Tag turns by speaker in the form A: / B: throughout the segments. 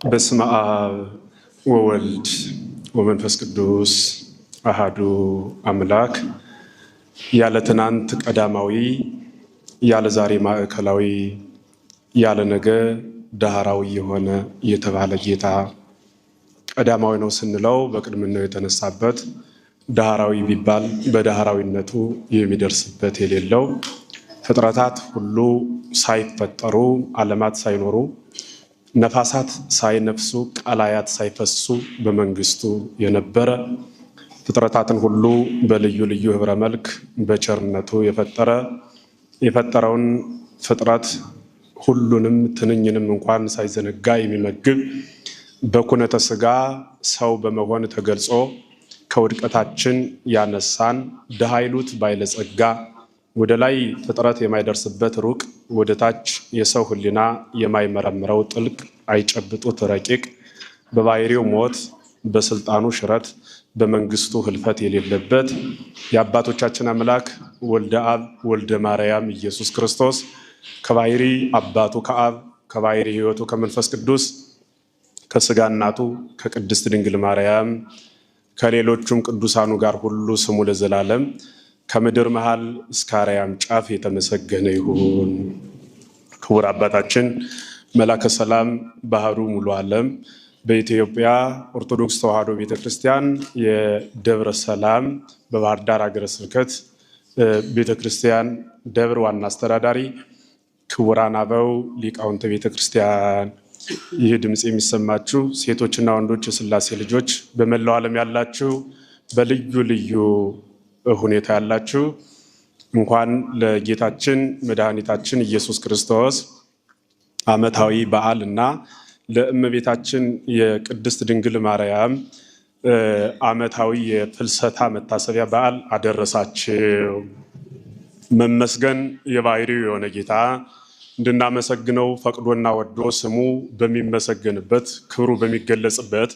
A: በስመ አብ ወወልድ ወመንፈስ ቅዱስ አሃዱ አምላክ። ያለ ትናንት ቀዳማዊ፣ ያለ ዛሬ ማዕከላዊ፣ ያለ ነገ ዳህራዊ የሆነ የተባለ ጌታ ቀዳማዊ ነው ስንለው በቅድምናው የተነሳበት፣ ዳህራዊ ቢባል በዳህራዊነቱ የሚደርስበት የሌለው ፍጥረታት ሁሉ ሳይፈጠሩ ዓለማት ሳይኖሩ ነፋሳት ሳይነፍሱ ቀላያት ሳይፈሱ በመንግስቱ የነበረ ፍጥረታትን ሁሉ በልዩ ልዩ ህብረ መልክ በቸርነቱ የፈጠረውን ፍጥረት ሁሉንም ትንኝንም እንኳን ሳይዘነጋ የሚመግብ በኩነተ ሥጋ ሰው በመሆን ተገልጾ ከውድቀታችን ያነሳን ድሃ ይሉት ባለጸጋ ወደ ላይ ፍጥረት የማይደርስበት ሩቅ ወደ ታች የሰው ህሊና የማይመረምረው ጥልቅ አይጨብጡት ረቂቅ በባህሪው ሞት በስልጣኑ ሽረት በመንግስቱ ህልፈት የሌለበት የአባቶቻችን አምላክ ወልደ አብ ወልደ ማርያም ኢየሱስ ክርስቶስ ከባህሪ አባቱ ከአብ ከባህሪ ሕይወቱ ከመንፈስ ቅዱስ ከስጋ እናቱ ከቅድስት ድንግል ማርያም ከሌሎቹም ቅዱሳኑ ጋር ሁሉ ስሙ ለዘላለም ከምድር መሃል እስከ አርያም ጫፍ የተመሰገነ ይሁን። ክቡር አባታችን መላከ ሰላም ባህሩ ሙሉ ዓለም በኢትዮጵያ ኦርቶዶክስ ተዋሕዶ ቤተክርስቲያን የደብረ ሰላም በባህር ዳር ሀገረ ስብከት ቤተክርስቲያን ደብር ዋና አስተዳዳሪ፣ ክቡራን አበው ሊቃውንተ ቤተክርስቲያን፣ ይህ ድምፅ የሚሰማችሁ ሴቶችና ወንዶች የሥላሴ ልጆች በመላው ዓለም ያላችሁ በልዩ ልዩ ሁኔታ ያላችሁ እንኳን ለጌታችን መድኃኒታችን ኢየሱስ ክርስቶስ ዓመታዊ በዓል እና ለእመቤታችን የቅድስት ድንግል ማርያም ዓመታዊ የፍልሰታ መታሰቢያ በዓል አደረሳችሁ። መመስገን የባህሪው የሆነ ጌታ እንድናመሰግነው ፈቅዶና ወዶ ስሙ በሚመሰገንበት ክብሩ በሚገለጽበት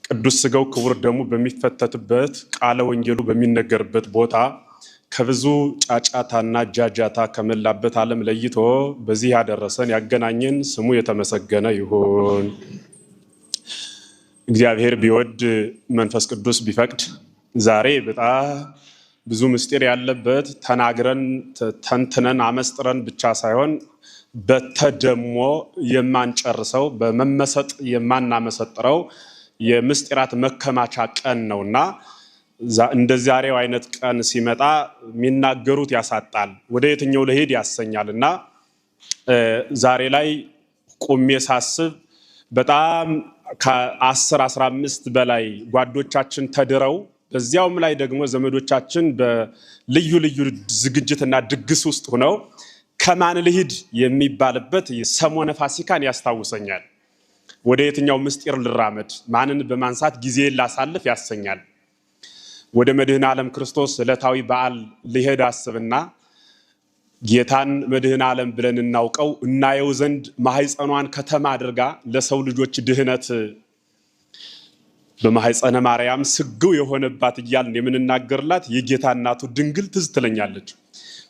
A: ቅዱስ ሥጋው ክቡር ደሙ በሚፈተትበት ቃለ ወንጌሉ በሚነገርበት ቦታ ከብዙ ጫጫታና ጃጃታ ከመላበት ዓለም ለይቶ በዚህ ያደረሰን ያገናኘን ስሙ የተመሰገነ ይሁን። እግዚአብሔር ቢወድ መንፈስ ቅዱስ ቢፈቅድ ዛሬ በጣም ብዙ ምስጢር ያለበት ተናግረን ተንትነን አመስጥረን ብቻ ሳይሆን በተደሞ የማንጨርሰው በመመሰጥ የማናመሰጥረው የምስጢራት መከማቻ ቀን ነውና እንደ ዛሬው አይነት ቀን ሲመጣ የሚናገሩት ያሳጣል፣ ወደ የትኛው ለሄድ ያሰኛልና ዛሬ ላይ ቆሜ ሳስብ በጣም ከ10-15 በላይ ጓዶቻችን ተድረው በዚያውም ላይ ደግሞ ዘመዶቻችን በልዩ ልዩ ዝግጅትና ድግስ ውስጥ ሆነው ከማን ልሂድ የሚባልበት ሰሞነ ፋሲካን ያስታውሰኛል። ወደ የትኛው ምስጢር ልራመድ ማንን በማንሳት ጊዜ ላሳልፍ ያሰኛል። ወደ መድህን ዓለም ክርስቶስ ዕለታዊ በዓል ሊሄድ አስብና ጌታን መድህን ዓለም ብለን እናውቀው እናየው ዘንድ ማህፀኗን ከተማ አድርጋ ለሰው ልጆች ድህነት በማህፀነ ማርያም ስግው የሆነባት እያልን የምንናገርላት የጌታ እናቱ ድንግል ትዝ ትለኛለች።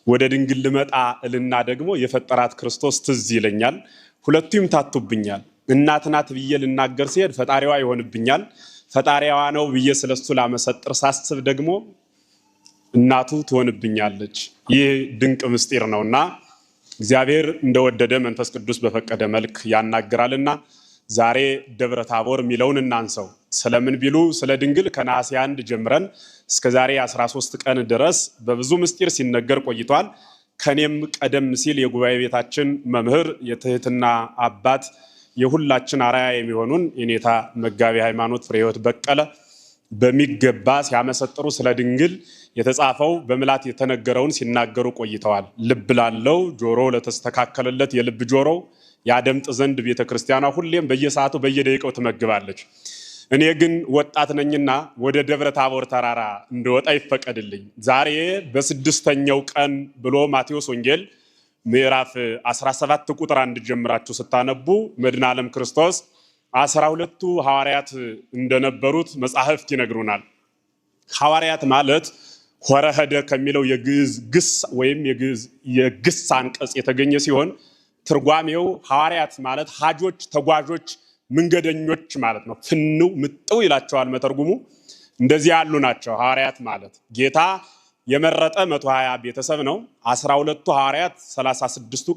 A: ወደ ድንግል ልመጣ እልና ደግሞ የፈጠራት ክርስቶስ ትዝ ይለኛል። ሁለቱም ታቱብኛል። እናት ናት ብዬ ልናገር ሲሄድ ፈጣሪዋ ይሆንብኛል። ፈጣሪዋ ነው ብዬ ስለሱ ላመሰጥር ሳስብ ደግሞ እናቱ ትሆንብኛለች። ይህ ድንቅ ምስጢር ነውና እግዚአብሔር እንደወደደ መንፈስ ቅዱስ በፈቀደ መልክ ያናግራልና ዛሬ ደብረ ታቦር የሚለውን እናንሰው። ስለምን ቢሉ ስለ ድንግል ከነሐሴ 1 ጀምረን እስከ ዛሬ 13 ቀን ድረስ በብዙ ምስጢር ሲነገር ቆይቷል። ከኔም ቀደም ሲል የጉባኤ ቤታችን መምህር የትህትና አባት የሁላችን አርአያ የሚሆኑን የኔታ መጋቢ ሃይማኖት ፍሬሕይወት በቀለ በሚገባ ሲያመሰጥሩ ስለ ድንግል የተጻፈው በምላት የተነገረውን ሲናገሩ ቆይተዋል። ልብ ላለው ጆሮ ለተስተካከለለት የልብ ጆሮ ያደምጥ ዘንድ ቤተክርስቲያኗ ሁሌም በየሰዓቱ በየደቂቃው ትመግባለች። እኔ ግን ወጣት ነኝና ወደ ደብረ ታቦር ተራራ እንደወጣ ይፈቀድልኝ። ዛሬ በ6ኛው ቀን ብሎ ማቴዎስ ወንጌል ምዕራፍ 17 ቁጥር 1 ጀምራችሁ ስታነቡ መድኃኔ ዓለም ክርስቶስ 12ቱ ሐዋርያት እንደነበሩት መጻሕፍት ይነግሩናል። ሐዋርያት ማለት ሆረ ሄደ ከሚለው የግዕዝ ግስ ወይም የግስ አንቀጽ የተገኘ ሲሆን ትርጓሜው ሐዋርያት ማለት ሀጆች፣ ተጓዦች፣ መንገደኞች ማለት ነው። ፍንው ምጥው ይላቸዋል መተርጉሙ። እንደዚህ ያሉ ናቸው ሐዋርያት ማለት። ጌታ የመረጠ 120 ቤተሰብ ነው። 12ቱ ሐዋርያት፣ 36ቱ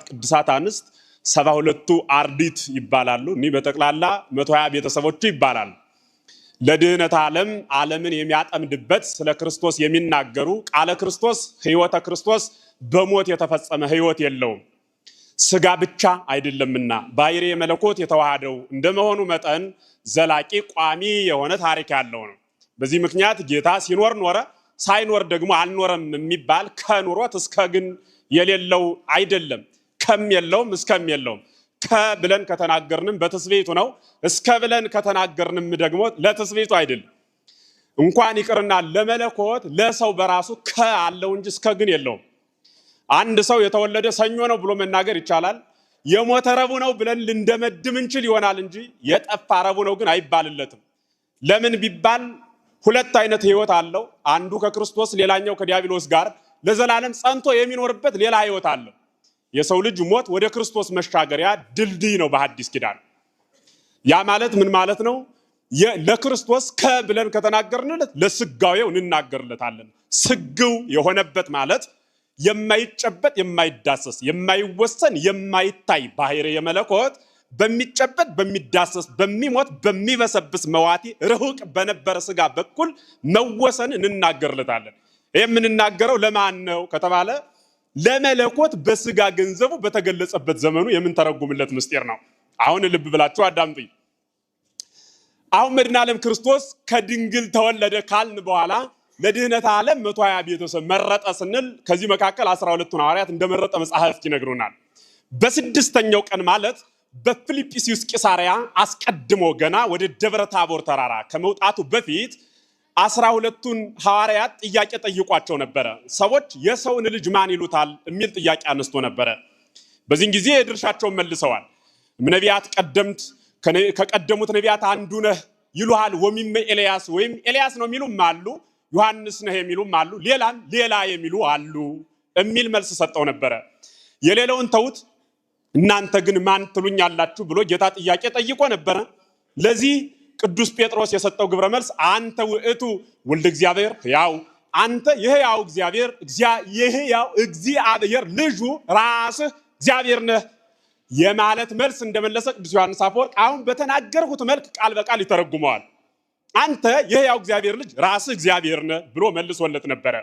A: ቅዱሳት አንስት፣ 72ቱ አርዲት ይባላሉ። እኒ በጠቅላላ 120 ቤተሰቦቹ ይባላሉ። ለድህነት ዓለምን የሚያጠምድበት ስለ ክርስቶስ የሚናገሩ ቃለ ክርስቶስ ሕይወተ ክርስቶስ በሞት የተፈጸመ ሕይወት የለውም። ስጋ ብቻ አይደለምና ባሕርየ መለኮት የተዋሃደው እንደመሆኑ መጠን ዘላቂ ቋሚ የሆነ ታሪክ ያለው ነው። በዚህ ምክንያት ጌታ ሲኖር ኖረ፣ ሳይኖር ደግሞ አልኖረም የሚባል ከኑሮት እስከ ግን የሌለው አይደለም። ከም የለውም እስከም የለውም። ከብለን ከተናገርንም በትስብእቱ ነው። እስከ ብለን ከተናገርንም ደግሞ ለትስብእቱ አይደለም። እንኳን ይቅርና ለመለኮት ለሰው በራሱ ከአለው እንጂ እስከ ግን የለውም። አንድ ሰው የተወለደ ሰኞ ነው ብሎ መናገር ይቻላል። የሞተ ረቡዕ ነው ብለን ልንደመድም እንችል ይሆናል እንጂ የጠፋ ረቡዕ ነው ግን አይባልለትም። ለምን ቢባል ሁለት አይነት ህይወት አለው። አንዱ ከክርስቶስ ሌላኛው ከዲያብሎስ ጋር ለዘላለም ጸንቶ የሚኖርበት ሌላ ህይወት አለው። የሰው ልጅ ሞት ወደ ክርስቶስ መሻገሪያ ድልድይ ነው በሐዲስ ኪዳን። ያ ማለት ምን ማለት ነው? ለክርስቶስ ከብለን ከተናገርንለት ለስጋዌው እንናገርለታለን። ስግው የሆነበት ማለት የማይጨበጥ የማይዳሰስ የማይወሰን የማይታይ ባሕርየ መለኮት በሚጨበጥ በሚዳሰስ በሚሞት በሚበሰብስ መዋቲ ርሁቅ በነበረ ስጋ በኩል መወሰን እንናገርለታለን። ይህ የምንናገረው ለማን ነው ከተባለ ለመለኮት በስጋ ገንዘቡ በተገለጸበት ዘመኑ የምንተረጉምለት ምስጢር ነው። አሁን ልብ ብላችሁ አዳምጡኝ። አሁን መድኃኔ ዓለም ክርስቶስ ከድንግል ተወለደ ካልን በኋላ ለድህነት ዓለም 120 ቤተሰብ መረጠ ስንል ከዚህ መካከል 12ቱን ሐዋርያት እንደመረጠ መጻሕፍት ይነግሩናል። በስድስተኛው ቀን ማለት በፊልጵስዩስ ቂሳርያ አስቀድሞ ገና ወደ ደብረ ታቦር ተራራ ከመውጣቱ በፊት 12ቱን ሐዋርያት ጥያቄ ጠይቋቸው ነበረ። ሰዎች የሰውን ልጅ ማን ይሉታል የሚል ጥያቄ አነስቶ ነበረ። በዚህን ጊዜ የድርሻቸውን መልሰዋል። ነቢያት ከቀደሙት ነቢያት አንዱ ነህ ይሉሃል፣ ወሚመ ኤልያስ ወይም ኤልያስ ነው የሚሉም አሉ፣ ዮሐንስ ነህ የሚሉም አሉ፣ ሌላ የሚሉ አሉ የሚል መልስ ሰጠው ነበረ። የሌላውን ተውት፣ እናንተ ግን ማን ትሉኛላችሁ ብሎ ጌታ ጥያቄ ጠይቆ ነበረ። ለዚህ ቅዱስ ጴጥሮስ የሰጠው ግብረ መልስ አንተ ውእቱ ወልደ እግዚአብሔር ሕያው፣ አንተ የሕያው እግዚአብሔር ልጁ ራስህ እግዚአብሔር ነህ የማለት መልስ እንደመለሰ ቅዱስ ዮሐንስ አፈወርቅ አሁን በተናገርሁት መልክ ቃል በቃል ይተረጉመዋል። አንተ የሕያው እግዚአብሔር ልጅ ራስህ እግዚአብሔር ነህ ብሎ መልሶለት ነበረ።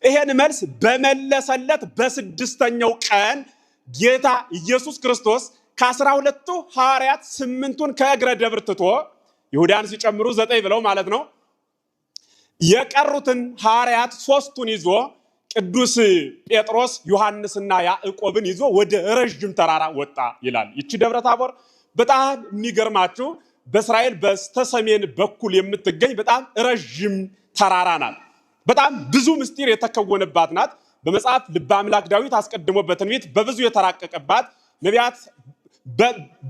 A: ይሄን መልስ በመለሰለት በስድስተኛው ቀን ጌታ ኢየሱስ ክርስቶስ ከ12ቱ ሐዋርያት 8ቱን ከእግረ ደብር ትቶ ይሁዳን ሲጨምሩ 9 ብለው ማለት ነው የቀሩትን ሐዋርያት 3ቱን ይዞ ቅዱስ ጴጥሮስ ዮሐንስና ያዕቆብን ይዞ ወደ ረጅም ተራራ ወጣ ይላል። ይቺ ደብረ ታቦር በጣም የሚገርማችሁ በእስራኤል በስተሰሜን በኩል የምትገኝ በጣም ረጅም ተራራ ናት። በጣም ብዙ ምስጢር የተከወነባት ናት። በመጽሐፍ ልበ አምላክ ዳዊት አስቀድሞ በትንቢት በብዙ የተራቀቀባት ነቢያት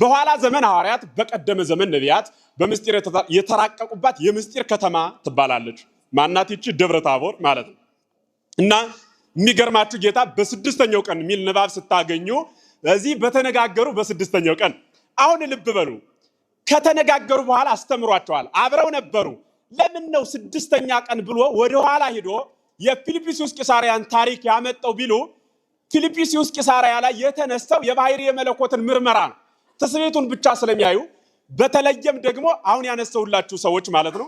A: በኋላ ዘመን ሐዋርያት በቀደመ ዘመን ነቢያት በምስጢር የተራቀቁባት የምስጢር ከተማ ትባላለች። ማናት ይቺ? ደብረ ታቦር ማለት ነው። እና የሚገርማችሁ ጌታ በስድስተኛው ቀን የሚል ንባብ ስታገኙ እዚህ በተነጋገሩ በስድስተኛው ቀን አሁን ልብ በሉ። ከተነጋገሩ በኋላ አስተምሯቸዋል። አብረው ነበሩ። ለምን ነው ስድስተኛ ቀን ብሎ ወደኋላ ሄዶ የፊልጵስዩስ ቂሳርያን ታሪክ ያመጣው ቢሉ ፊልጵስዩስ ቂሳርያ ላይ የተነሳው የባሕርየ መለኮትን ምርመራ ነው። ትስብእቱን ብቻ ስለሚያዩ በተለየም ደግሞ አሁን ያነሳውላችሁ ሰዎች ማለት ነው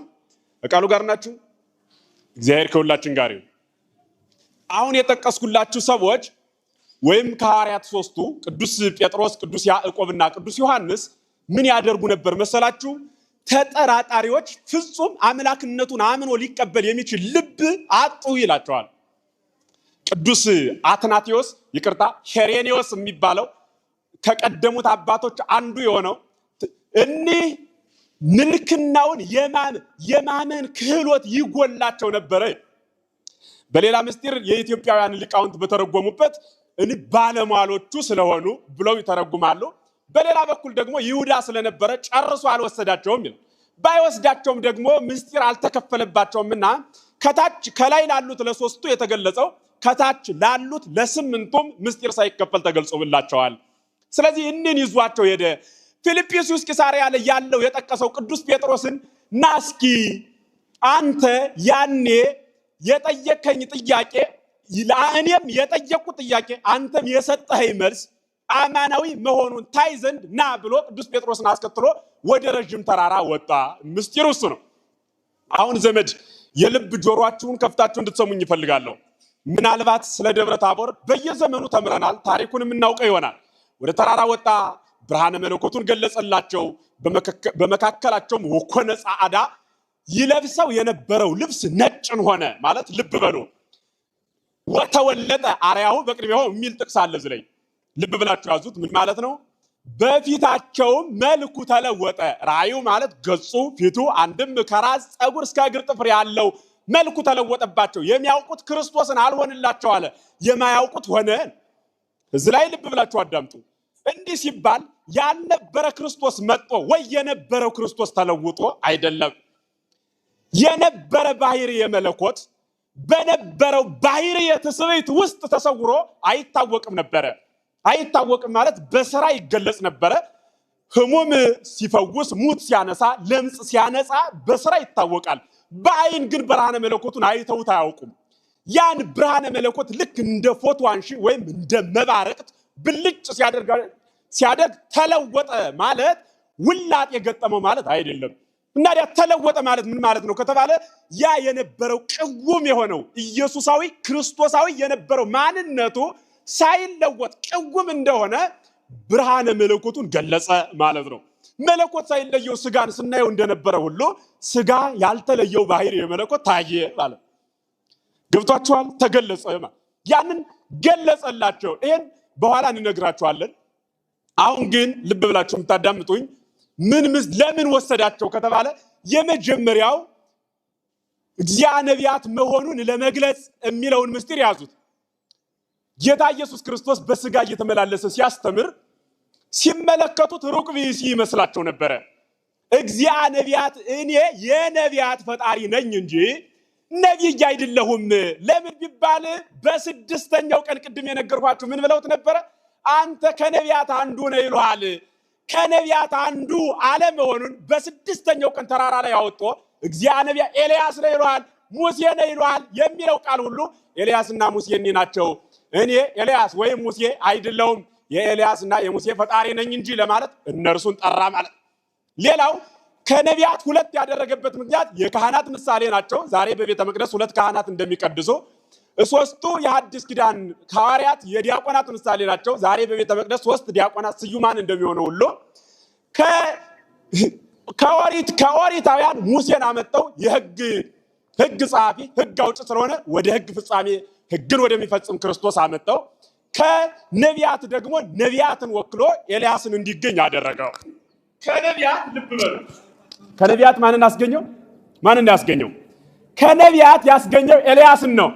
A: ቃሉ ጋር ናችሁ። እግዚአብሔር ከሁላችን ጋር ይሁን። አሁን የጠቀስኩላችሁ ሰዎች ወይም ከሐዋርያት 3ቱ ቅዱስ ጴጥሮስ፣ ቅዱስ ያዕቆብና ቅዱስ ዮሐንስ ምን ያደርጉ ነበር መሰላችሁ? ተጠራጣሪዎች፣ ፍጹም አምላክነቱን አምኖ ሊቀበል የሚችል ልብ አጡ ይላቸዋል። ቅዱስ አትናቴዎስ ሄሬኔዎስ የሚባለው ከቀደሙት አባቶች አንዱ የሆነው እኒህ ምልክናውን የማመን ክህሎት ይጎላቸው ነበረ። በሌላ ምስጢር የኢትዮጵያውያን ሊቃውንት በተረጎሙበት ባለሟሎቹ ስለሆኑ ብለው ይተረጉማሉ። በሌላ በኩል ደግሞ ይሁዳ ስለነበረ ጨርሶ አልወሰዳቸውም ይላል። ባይወስዳቸውም ደግሞ ምስጢር አልተከፈለባቸውምና ከላይ ላሉት ለ3ቱ የተገለጸው ከታች ላሉት ለ8ቱም ምስጢር ሳይከፈል ተገልጾላቸዋል። ስለዚህ እንን ይዟቸው ሄደ። ፊልጵስዩስ ቂሳርያ ላይ ያለው የጠቀሰው ቅዱስ ጴጥሮስን ናስኪ አንተ ያኔ የጠየከኝ ጥያቄ ለእኔም የጠየቁት ጥያቄ አንተም የሰጠኸኝ መልስ አማናዊ መሆኑን ታይ ዘንድ ና ብሎ ቅዱስ ጴጥሮስን አስከትሎ ወደ ረጅም ተራራ ወጣ። ምስጢሩ እሱ ነው። አሁን ዘመድ የልብ ጆሮአችሁን ከፍታችሁ እንድትሰሙኝ ይፈልጋለሁ። ምናልባት ስለ ደብረ ታቦር በየዘመኑ ተምረናል፣ ታሪኩንም እናውቀው ይሆናል። ወደ ተራራ ወጣ፣ ብርሃነ መለኮቱን ገለጸላቸው። በመካከላቸውም ወኮነ ጻዕዳ ይለብሰው የነበረው ልብስ ነጭን ሆነ ማለት ልብ በሉ። ወተወለጠ አርያሁ በቅድሜው የሚል ጥቅስ አለ እዚህ ላይ ልብ ብላችሁ ያዙት። ምን ማለት ነው? በፊታቸውም መልኩ ተለወጠ። ራእዩ ማለት ገጹ ፊቱ አንድም ከራስ ፀጉር እስከ እግር ጥፍር ያለው መልኩ ተለወጠባቸው። የሚያውቁት ክርስቶስን አልሆንላቸው አለ፣ የማያውቁት ሆነ። እዚህ ላይ ልብ ብላችሁ አዳምጡ። እንዲህ ሲባል ያልነበረ ክርስቶስ መጥቶ ወይ የነበረው ክርስቶስ ተለውጦ አይደለም። የነበረ ባህሪ የመለኮት በነበረው ባህሪ የትስብእት ውስጥ ተሰውሮ አይታወቅም ነበረ። አይታወቅም ማለት በስራ ይገለጽ ነበረ። ህሙም ሲፈውስ፣ ሙት ሲያነሳ፣ ለምጽ ሲያነጻ በስራ ይታወቃል። በአይን ግን ብርሃነ መለኮቱን አይተውት አያውቁም። ያን ብርሃነ መለኮት ልክ እንደ ፎቶ አንሺ ወይም እንደ መባረቅት ብልጭ ሲያደርግ ተለወጠ ማለት ውላጥ የገጠመው ማለት አይደለም። እና ተለወጠ ማለት ምን ማለት ነው ከተባለ ያ የነበረው ቅውም የሆነው ኢየሱሳዊ ክርስቶሳዊ የነበረው ማንነቱ ሳይለወጥ ቅውም እንደሆነ ብርሃነ መለኮቱን ገለጸ ማለት ነው። መለኮት ሳይለየው ስጋን ስናየው እንደነበረ ሁሉ ስጋ ያልተለየው ባህሪ የመለኮት ታየ ማለት ገብቷችኋል? ተገለጸ ማለት ያንን ገለጸላቸው። ይሄን በኋላ እንነግራችኋለን። አሁን ግን ልብ ብላችሁ የምታዳምጡኝ ለምን ወሰዳቸው ከተባለ የመጀመሪያው እግዚአብሔር ነቢያት መሆኑን ለመግለጽ የሚለውን ምስጢር ያዙት። ጌታ ኢየሱስ ክርስቶስ በስጋ እየተመላለሰ ሲያስተምር ሲመለከቱት ሩቅ ብእሲ ይመስላቸው ነበረ። እግዚአብሔር ነቢያት እኔ የነቢያት ፈጣሪ ነኝ እንጂ ነቢይ አይደለሁም። ለምን ቢባል በስድስተኛው ቀን ቅድም የነገርኳችሁ ምን ብለውት ነበረ? አንተ ከነቢያት አንዱ ነህ ይሉሃል። ከነቢያት አንዱ አለመሆኑን በስድስተኛው ቀን ተራራ ላይ አወጥቶ እግዚአብሔር ነቢያት ኤልያስ ነው ይሉሃል፣ ሙሴ ነው ይሉሃል የሚለው ቃል ሁሉ ኤልያስና ሙሴ እኔ ናቸው። እኔ ኤልያስ ወይም ሙሴ አይደለሁም፣ የኤልያስና የሙሴ ፈጣሪ ነኝ እንጂ ለማለት እነርሱን ጠራ ማለት። ሌላው ከነቢያት ሁለት ያደረገበት ምክንያት የካህናት ምሳሌ ናቸው። ዛሬ በቤተ መቅደስ ሁለት ካህናት እንደሚቀድሱ ሶስቱ የሐዲስ ኪዳን ሐዋርያት የዲያቆናት ምሳሌ ናቸው። ዛሬ በቤተ መቅደስ ሶስት ዲያቆናት ስዩማን እንደሚሆነው ሁሉ ከኦሪታውያን ሙሴን አመጣው የሕግ ጸሐፊ ሕግ አውጭ ስለሆነ ወደ ሕግ ፍጻሜ ሕግን ወደሚፈጽም ክርስቶስ አመጣው። ከነቢያት ደግሞ ነቢያትን ወክሎ ኤልያስን እንዲገኝ አደረገው። ከነቢያት ልብ በሉ። ከነቢያት ማንን አስገኘው? ማንን ያስገኘው? ከነቢያት ያስገኘው ኤልያስን ነው።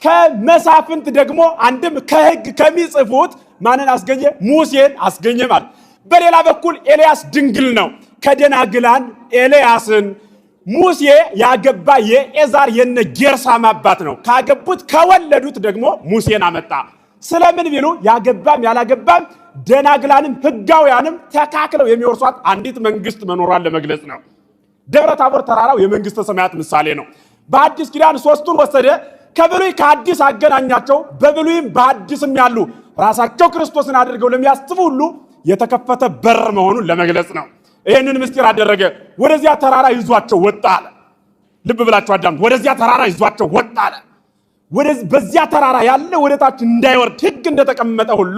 A: ከመሳፍንት ደግሞ አንድም ከሕግ ከሚጽፉት ማንን አስገኘ? ሙሴን አስገኘ ማለት። በሌላ በኩል ኤልያስ ድንግል ነው። ከደናግላን ኤልያስን ሙሴ ያገባ የኤዛር የነ ጌርሳም አባት ነው። ካገቡት ከወለዱት ደግሞ ሙሴን አመጣ። ስለምን ቢሉ ያገባም ያላገባም ደናግላንም ሕጋውያንም ተካክለው የሚወርሷት አንዲት መንግስት መኖሯን ለመግለጽ ነው። ደብረ ታቦር ተራራው የመንግስተ ሰማያት ምሳሌ ነው። በአዲስ ኪዳን ሶስቱን ወሰደ። ከብሉይ ከአዲስ አገናኛቸው። በብሉይም በአዲስም ያሉ ራሳቸው ክርስቶስን አድርገው ለሚያስቡ ሁሉ የተከፈተ በር መሆኑን ለመግለጽ ነው። ይህንን ምስጢር አደረገ። ወደዚያ ተራራ ይዟቸው ወጣ አለ። ልብ ብላችሁ አዳምጡ። ወደዚያ ተራራ ይዟቸው ወጣ አለ። በዚያ ተራራ ያለ ወደታች እንዳይወርድ ሕግ እንደተቀመጠ ሁሉ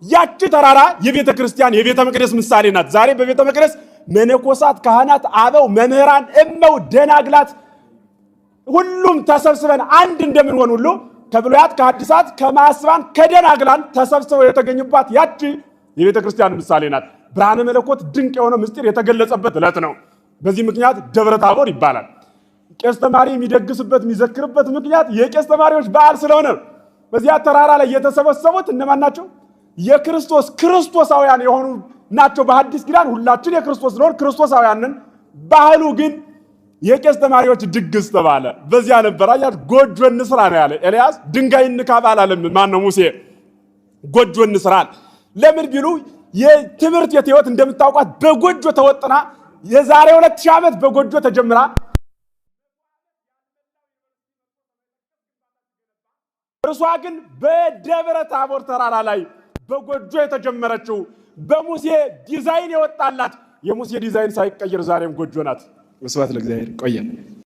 A: ያቺ ተራራ የቤተ ክርስቲያን የቤተ መቅደስ ምሳሌ ናት። ዛሬ በቤተ መቅደስ መነኮሳት፣ ካህናት፣ አበው፣ መምህራን፣ እመው፣ ደናግላት ሁሉም ተሰብስበን አንድ እንደምንሆን ሁሉ ከብሉያት ከሐዲሳት ከማስባን ከደናግላን ተሰብስበው የተገኙባት ያቺ የቤተ ክርስቲያን ምሳሌ ናት። ብርሃነ መለኮት ድንቅ የሆነ ምስጢር የተገለጸበት ዕለት ነው። በዚህ ምክንያት ደብረ ታቦር ይባላል። ቄስ ተማሪ የሚደግስበት የሚዘክርበት ምክንያት የቄስ ተማሪዎች በዓል ስለሆነ በዚያ ተራራ ላይ የተሰበሰቡት እነማን ናቸው? የክርስቶስ ክርስቶሳውያን የሆኑ ናቸው። በሐዲስ ኪዳን ሁላችን የክርስቶስ ስለሆን ክርስቶሳውያንን፣ ባህሉ ግን የቄስ ተማሪዎች ድግስ ተባለ። በዚያ ነበር አያት ጎጆ እንስራ ነው ያለ ኤልያስ። ድንጋይ እንካብ አላለም። ማን ነው? ሙሴ። ጎጆ እንስራል። ለምን ቢሉ የትምህርት ቤት ህይወት እንደምታውቋት በጎጆ ተወጥና የዛሬ 2000 ዓመት በጎጆ ተጀምራ እርሷ ግን በደብረ ታቦር ተራራ ላይ በጎጆ የተጀመረችው በሙሴ ዲዛይን የወጣላት የሙሴ ዲዛይን ሳይቀየር ዛሬም ጎጆ ናት። መስዋዕት ለእግዚአብሔር። ቆየን።